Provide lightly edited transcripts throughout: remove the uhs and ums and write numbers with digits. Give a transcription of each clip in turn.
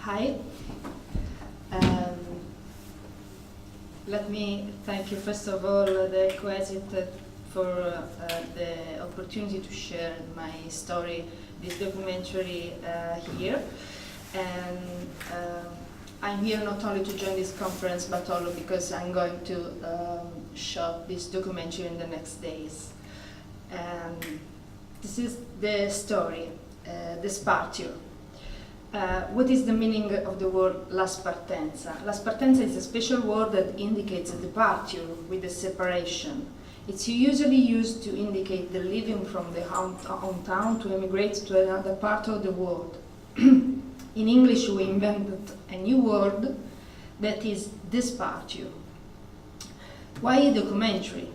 Hi. Let me thank you first of all, the Coesit, for the opportunity to share my story, this documentary here. And I'm here not only to join this conference, but also because I'm going to shoot this documentary in the next days. And this is the story, Desparture. What is the meaning of the word La Spartenza? La Spartenza is a special word that indicates a departure with a separation. It's usually used to indicate the leaving from the hometown to emigrate to another part of the world. In English, we invented a new word that is Desparture. Why a documentary?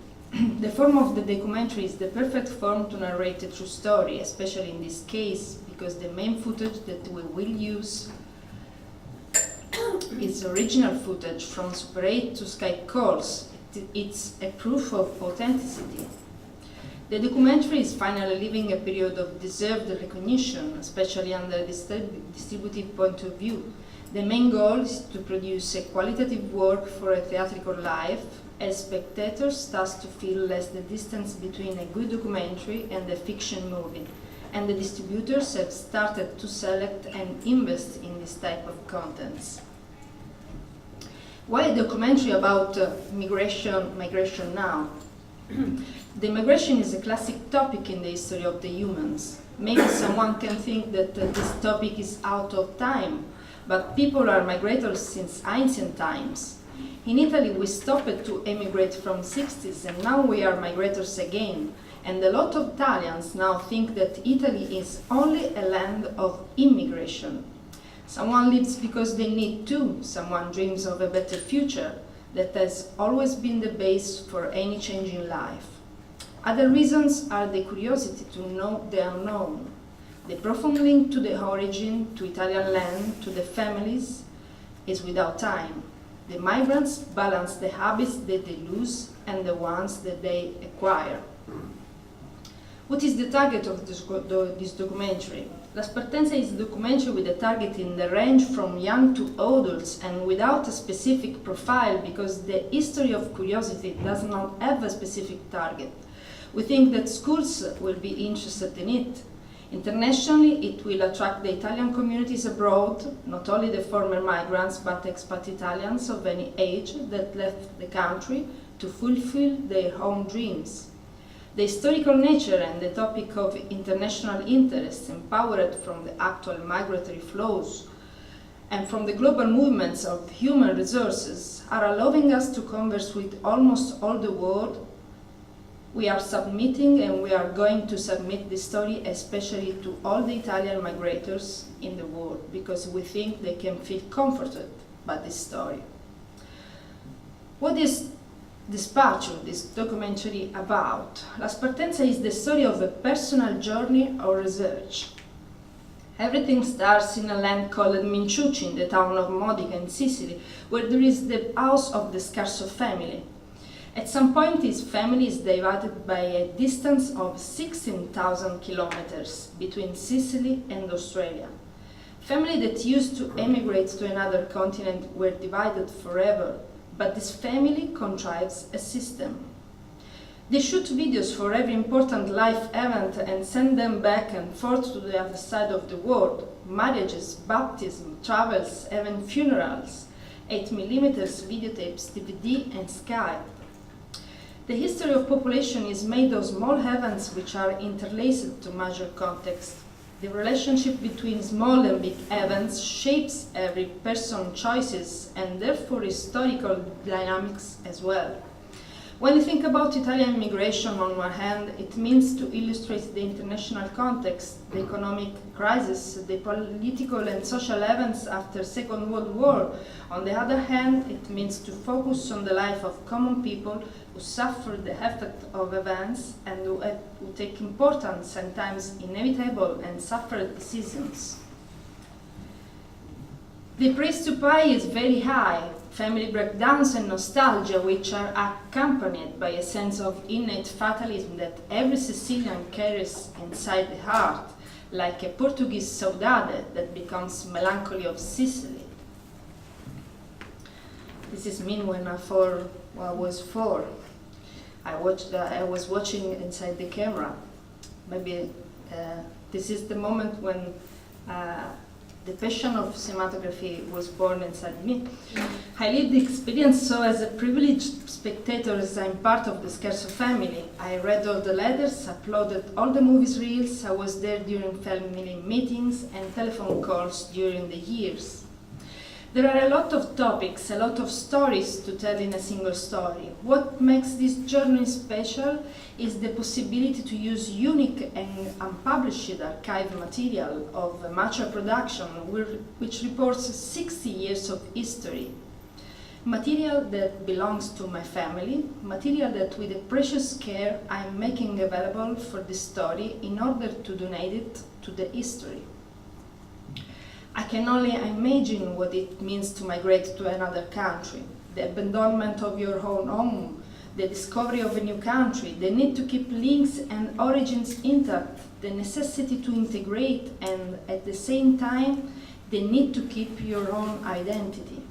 The form of the documentary is the perfect form to narrate a true story, especially in this case, because the main footage that we will use is original footage from Super 8 to Skype calls. It's a proof of authenticity. The documentary is finally living a period of deserved recognition, especially under the distributive point of view. The main goal is to produce a qualitative work for a theatrical life, as spectators start to feel less the distance between a good documentary and a fiction movie, and the distributors have started to select and invest in this type of contents. Why a documentary about migration now? The migration is a classic topic in the history of the humans. Maybe someone can think that this topic is out of time, but people are migrators since ancient times. In Italy, we stopped to emigrate from 60s, and now we are migrators again. And a lot of Italians now think that Italy is only a land of immigration. Someone lives because they need to, someone dreams of a better future. That has always been the base for any change in life. Other reasons are the curiosity to know the unknown, the profound link to the origin, to Italian land, to the families, is without time. The migrants balance the habits that they lose and the ones that they acquire. What is the target of this documentary? La Spartenza is a documentary with a target in the range from young to adults and without a specific profile, because the history of curiosity does not have a specific target. We think that schools will be interested in it. Internationally, it will attract the Italian communities abroad, not only the former migrants, but expat Italians of any age that left the country to fulfill their own dreams. The historical nature and the topic of international interest, empowered from the actual migratory flows and from the global movements of human resources, are allowing us to converse with almost all the world. We are submitting, and we are going to submit this story especially to all the Italian migrators in the world, because we think they can feel comforted by this story. What is Desparture, this documentary, about? La Spartenza is the story of a personal journey or research. Everything starts in a land called Minciucci in the town of Modica in Sicily, where there is the house of the Scarso family. At some point, his family is divided by a distance of 16,000 kilometers between Sicily and Australia. Families that used to emigrate to another continent were divided forever, but this family contrives a system. They shoot videos for every important life event and send them back and forth to the other side of the world. Marriages, baptism, travels, even funerals, 8mm videotapes, DVD and Skype. The history of population is made of small events which are interlaced to major context. The relationship between small and big events shapes every person's choices and therefore historical dynamics as well. When you think about Italian immigration, on one hand, it means to illustrate the international context, the economic crisis, the political and social events after Second World War. On the other hand, it means to focus on the life of common people who suffer the effect of events and who take important, sometimes inevitable and suffered decisions. The price to pay is very high. Family breakdowns and nostalgia, which are accompanied by a sense of innate fatalism that every Sicilian carries inside the heart, like a Portuguese saudade that becomes melancholy of Sicily. This is me when I was 4. I was watching inside the camera. Maybe this is the moment when the passion of cinematography was born inside me. I lived the experience so as a privileged spectator, as I'm part of the Scarso family. I read all the letters, uploaded all the movies reels, I was there during family meetings and telephone calls during the years. There are a lot of topics, a lot of stories to tell in a single story. What makes this journey special is the possibility to use unique and unpublished archive material of a mature production which reports 60 years of history. Material that belongs to my family, material that with a precious care I'm making available for this story in order to donate it to the history. I can only imagine what it means to migrate to another country, the abandonment of your own home, the discovery of a new country, the need to keep links and origins intact, the necessity to integrate, and at the same time, the need to keep your own identity.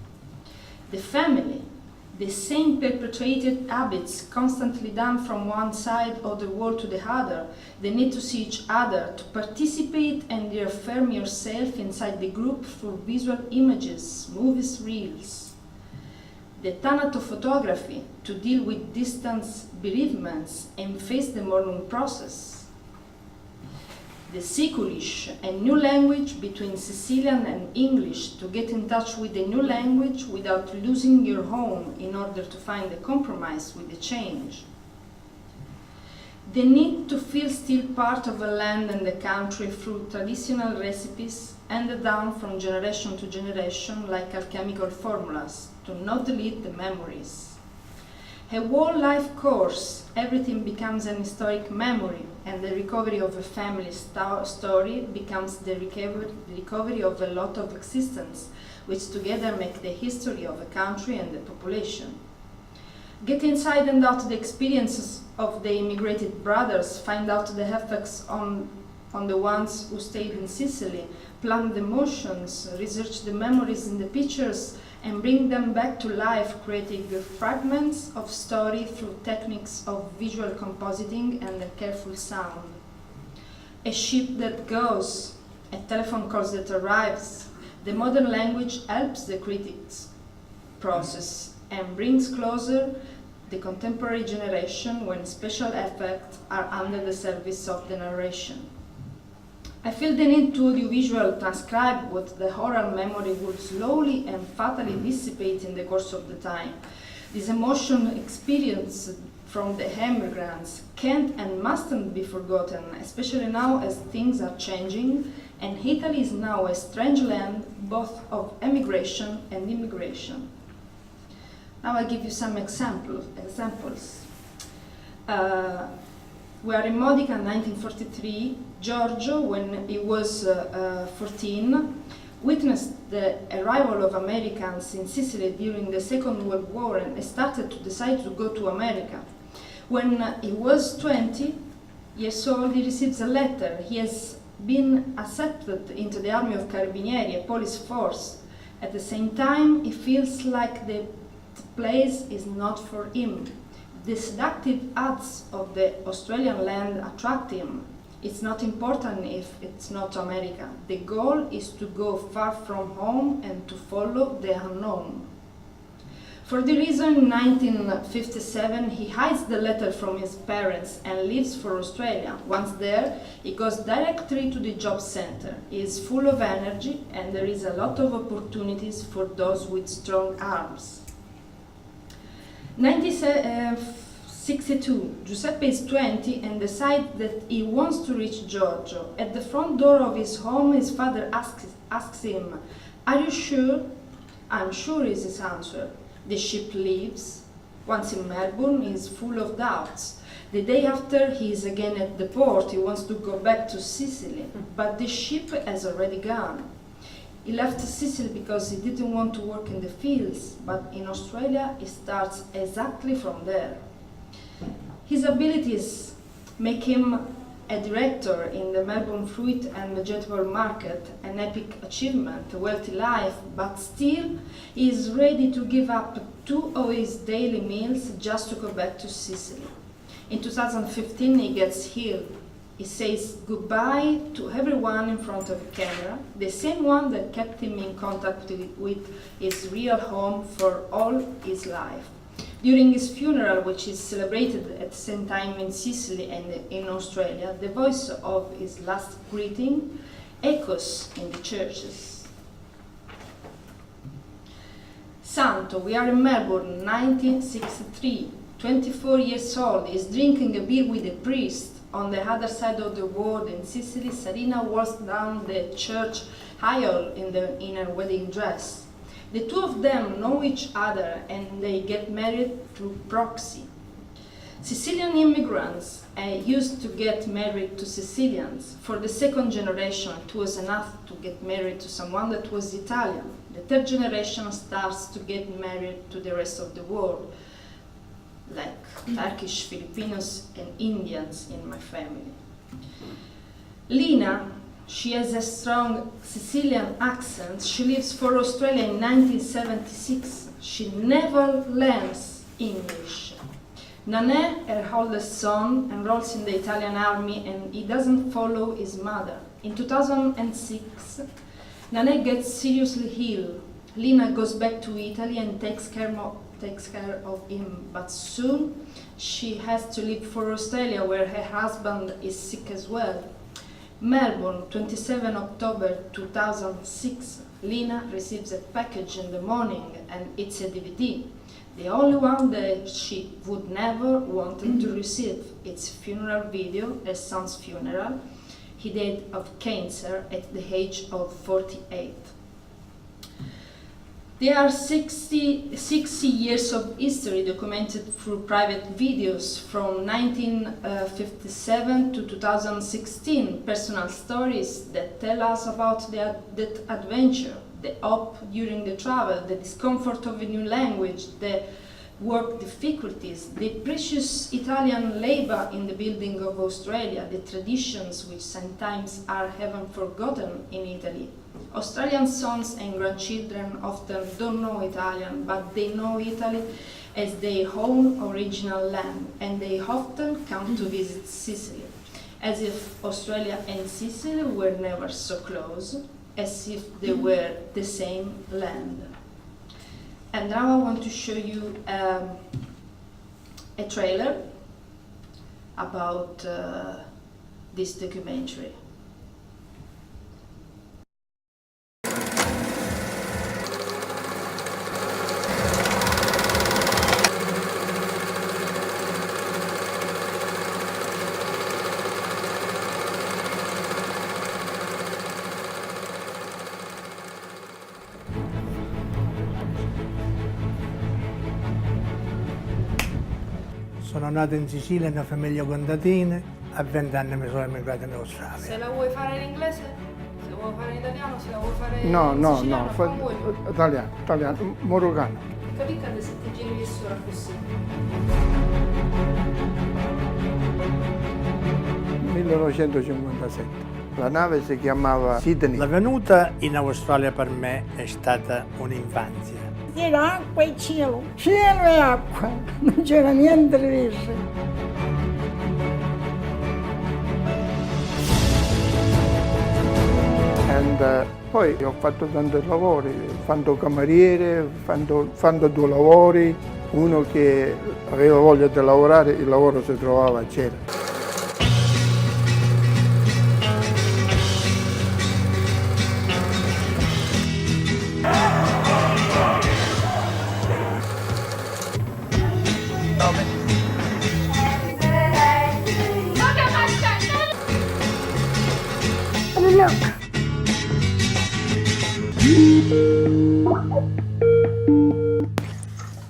The family, the same perpetuated habits constantly done from one side of the world to the other, the need to see each other, to participate and reaffirm yourself inside the group through visual images, movies, reels. The thanatophotography, to deal with distance bereavements and face the mourning process. The Sikulish, a new language between Sicilian and English, to get in touch with a new language without losing your home in order to find a compromise with the change. The need to feel still part of a land and the country through traditional recipes handed down from generation to generation like alchemical formulas, to not delete the memories. A whole life course, everything becomes an historic memory, and the recovery of a family story becomes the recovery of a lot of existence, which together make the history of a country and the population. Get inside and out the experiences of the immigrated brothers, find out the effects on the ones who stayed in Sicily, plan the emotions, research the memories in the pictures, and bring them back to life, creating fragments of story through techniques of visual compositing and a careful sound. A ship that goes, a telephone call that arrives. The modern language helps the critics process and brings closer the contemporary generation when special effects are under the service of the narration. I feel the need to audiovisual transcribe what the oral memory would slowly and fatally dissipate in the course of the time. This emotion experienced from the immigrants can't and mustn't be forgotten, especially now as things are changing and Italy is now a strange land both of emigration and immigration. Now I give you some examples. We are in Modica in 1943. Giorgio, when he was 14, witnessed the arrival of Americans in Sicily during the Second World War and started to decide to go to America. When he was 20 years old, he receives a letter. He has been accepted into the Army of Carabinieri, a police force. At the same time, he feels like the place is not for him. The seductive ads of the Australian land attract him. It's not important if it's not America. The goal is to go far from home and to follow the unknown. For the reason, in 1957, he hides the letter from his parents and leaves for Australia. Once there, he goes directly to the job center. He is full of energy and there is a lot of opportunities for those with strong arms. 1962, Giuseppe is 20 and decides that he wants to reach Giorgio. At the front door of his home, his father asks him, "Are you sure?" "I'm sure," is his answer. The ship leaves. Once in Melbourne, he is full of doubts. The day after, he is again at the port. He wants to go back to Sicily, but the ship has already gone. He left Sicily because he didn't want to work in the fields, but in Australia he starts exactly from there. His abilities make him a director in the Melbourne fruit and vegetable market, an epic achievement, a wealthy life, but still he is ready to give up 2 of his daily meals just to go back to Sicily. In 2015 he gets healed. He says goodbye to everyone in front of the camera, the same one that kept him in contact with his real home for all his life. During his funeral, which is celebrated at the same time in Sicily and in Australia, the voice of his last greeting echoes in the churches. Santo, we are in Melbourne, 1963. 24 years old, is drinking a beer with a priest. On the other side of the world in Sicily, Sarina walks down the church aisle in her wedding dress. The two of them know each other and they get married through proxy. Sicilian immigrants used to get married to Sicilians. For the second generation, it was enough to get married to someone that was Italian. The third generation starts to get married to the rest of the world, like Turkish, Filipinos, and Indians in my family. Lina, she has a strong Sicilian accent. She leaves for Australia in 1976. She never learns English. Nane, her oldest son, enrolls in the Italian army and he doesn't follow his mother. In 2006, Nane gets seriously ill. Lina goes back to Italy and takes care of him, but soon she has to leave for Australia where her husband is sick as well. Melbourne, 27 October 2006. Lina receives a package in the morning and it's a DVD. The only one that she would never wanted to receive. It's a funeral video, her son's funeral. He died of cancer at the age of 48. There are 60 years of history documented through private videos from 1957 to 2016, personal stories that tell us about that adventure, the hope during the travel, the discomfort of a new language, the work difficulties, the precious Italian labor in the building of Australia, the traditions which sometimes are even forgotten in Italy. Australian sons and grandchildren often don't know Italian, but they know Italy as their own original land, and they often come to visit Sicily, as if Australia and Sicily were never so close, as if they were the same land. And now I want to show you a trailer about this documentary. Sono nato in Sicilia in una famiglia contadina, a 20 anni mi sono emigrato in Australia. Se la vuoi fare in inglese? Se la vuoi fare in italiano? Se la vuoi fare in No, italiano, marocano. Capite se ti giri di sopra così? 1957. La nave si chiamava Sydney. La venuta in Australia per me è stata un'infanzia. C'era acqua e cielo e acqua, non c'era niente diverso. Poi ho fatto tanti lavori, fatto cameriere, fatto 2 lavori, uno che aveva voglia di lavorare, il lavoro si trovava, c'era.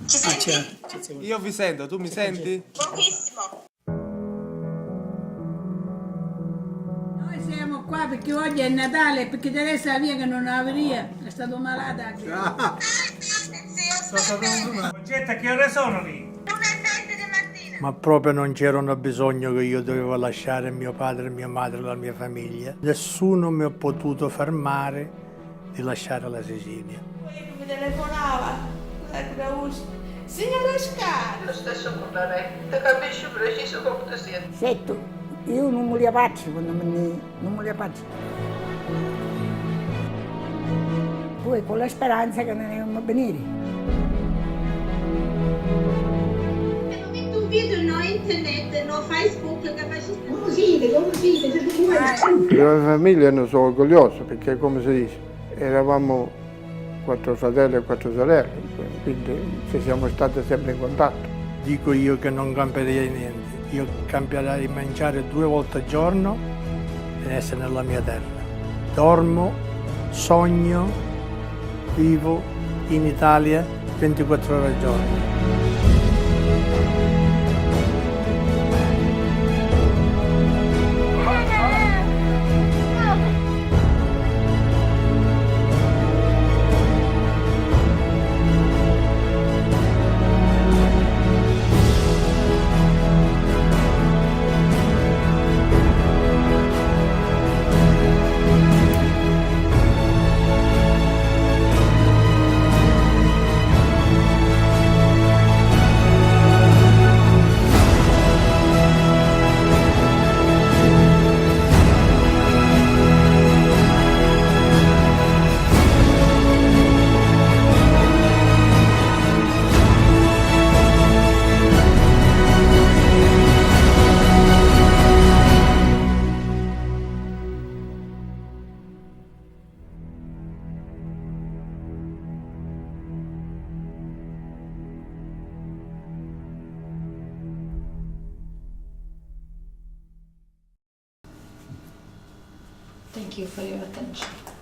Ci senti? Io vi sento, tu mi senti? Pochissimo. Noi siamo qua perché oggi è Natale, perché Teresa via che non avria, è stato malata anche. Sì, ho Oggetto, che ore sono lì? 1:20 di mattina. ma proprio non c'erano bisogno che io dovevo lasciare mio padre, mia madre, la mia famiglia. Nessuno mi ha potuto fermare di lasciare la Sicilia. Mi telefonava, signora Scar. Lo stesso con la retta, capisci preciso come si è. Certo, io non me li faccio quando non me li faccio. Poi con la speranza che ne andiamo a venire. Ho visto un video no internet, no Facebook che faccio. Come siete, se tu vuoi. Le famiglie ne sono orgogliose perché, come si dice, eravamo 4 fratelli e 4 sorelle, quindi ci siamo stati sempre in contatto. Dico io che non cambierei niente, io cambierei di mangiare 2 volte al giorno e essere nella mia terra. Dormo, sogno, vivo in Italia 24 ore al giorno. Thank you for your attention.